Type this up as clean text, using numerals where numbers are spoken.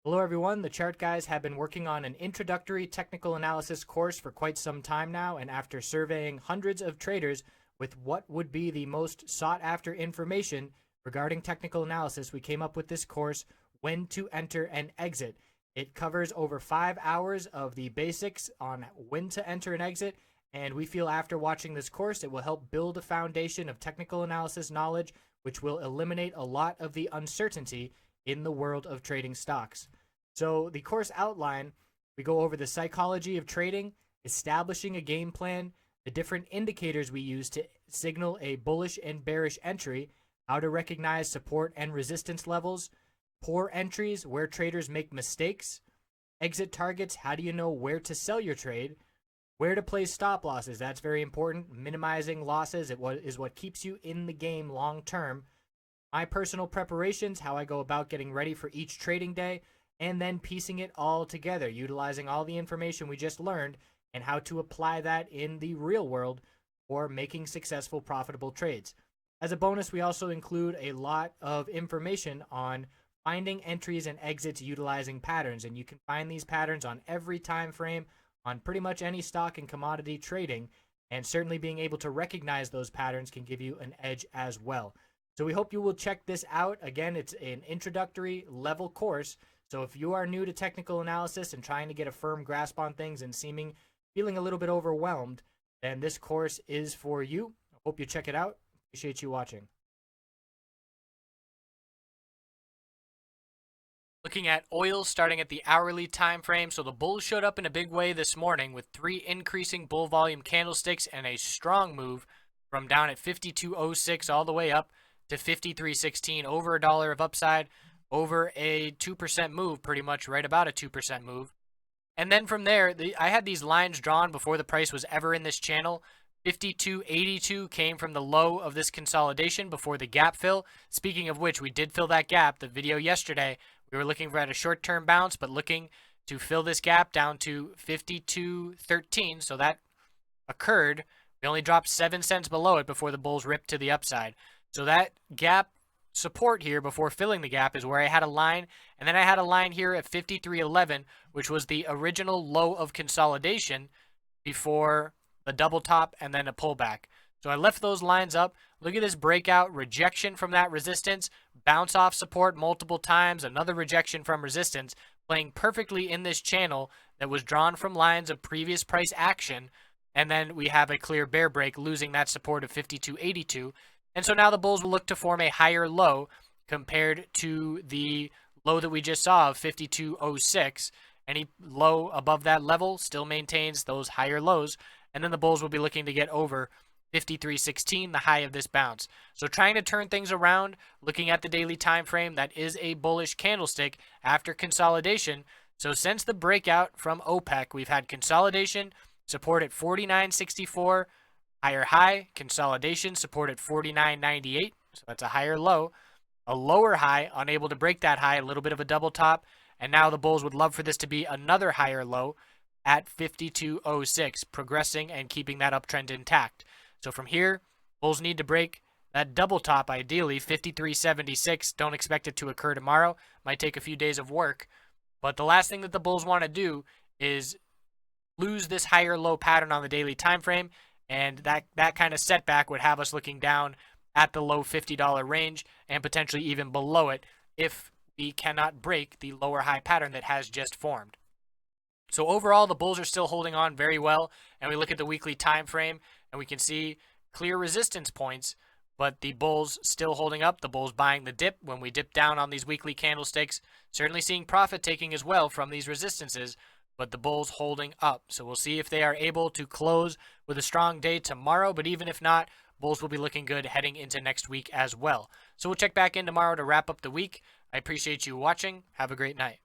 Hello everyone, the Chart Guys have been working on an introductory technical analysis course for quite some time now, and after surveying hundreds of traders with what would be the most sought after information regarding technical analysis, we came up with this course, When to Enter and Exit. It covers over 5 hours of the basics on when to enter and exit, and we feel after watching this course it will help build a foundation of technical analysis knowledge which will eliminate a lot of the uncertainty in the world of trading stocks. So the course outline, we go over the psychology of trading, establishing a game plan, the different indicators we use to signal a bullish and bearish entry, how to recognize support and resistance levels, poor entries, where traders make mistakes, exit targets, how do you know where to sell your trade, where to place stop losses, that's very important, minimizing losses is what keeps you in the game long term, my personal preparations, how I go about getting ready for each trading day, and then piecing it all together, utilizing all the information we just learned and how to apply that in the real world for making successful, profitable trades. As a bonus, we also include a lot of information on finding entries and exits utilizing patterns, and you can find these patterns on every time frame on pretty much any stock and commodity trading, and certainly being able to recognize those patterns can give you an edge as well. So we hope you will check this out. Again, it's an introductory level course. So if you are new to technical analysis and trying to get a firm grasp on things and feeling a little bit overwhelmed, then this course is for you. I hope you check it out. Appreciate you watching. Looking at oil starting at the hourly time frame. So the bulls showed up in a big way this morning with 3 increasing bull volume candlesticks and a strong move from down at 52.06 all the way up to 53.16, over $1 of upside, over a 2% move, pretty much right about a 2% move. And then from there, I had these lines drawn before the price was ever in this channel. 52.82 came from the low of this consolidation before the gap fill. Speaking of which, we did fill that gap. The video yesterday, we were looking for a short-term bounce, but looking to fill this gap down to 52.13. So that occurred. We only dropped 7 cents below it before the bulls ripped to the upside. So that gap support here before filling the gap is where I had a line, and then I had a line here at 53.11, which was the original low of consolidation before the double top and then a pullback. So I left those lines up. Look at this breakout, rejection from that resistance, bounce off support multiple times, another rejection from resistance, playing perfectly in this channel that was drawn from lines of previous price action, and then we have a clear bear break, losing that support of 52.82. And so now the bulls will look to form a higher low compared to the low that we just saw of 52.06. Any low above that level still maintains those higher lows. And then the bulls will be looking to get over 53.16, the high of this bounce. So trying to turn things around, looking at the daily time frame, that is a bullish candlestick after consolidation. So since the breakout from OPEC, we've had consolidation, support at 49.64, higher high, consolidation, support at 49.98, so that's a higher low. A lower high, unable to break that high, a little bit of a double top, and now the bulls would love for this to be another higher low at 52.06, progressing and keeping that uptrend intact. So from here, bulls need to break that double top, ideally, 53.76. Don't expect it to occur tomorrow. Might take a few days of work. But the last thing that the bulls want to do is lose this higher low pattern on the daily time frame, and that kind of setback would have us looking down at the low $50 range and potentially even below it if we cannot break the lower high pattern that has just formed. So overall, the bulls are still holding on very well, and we look at the weekly time frame and we can see clear resistance points, but the bulls still holding up, the bulls buying the dip when we dip down on these weekly candlesticks, certainly seeing profit taking as well from these resistances, but the bulls holding up. So we'll see if they are able to close with a strong day tomorrow, but even if not, bulls will be looking good heading into next week as well. So we'll check back in tomorrow to wrap up the week. I appreciate you watching. Have a great night.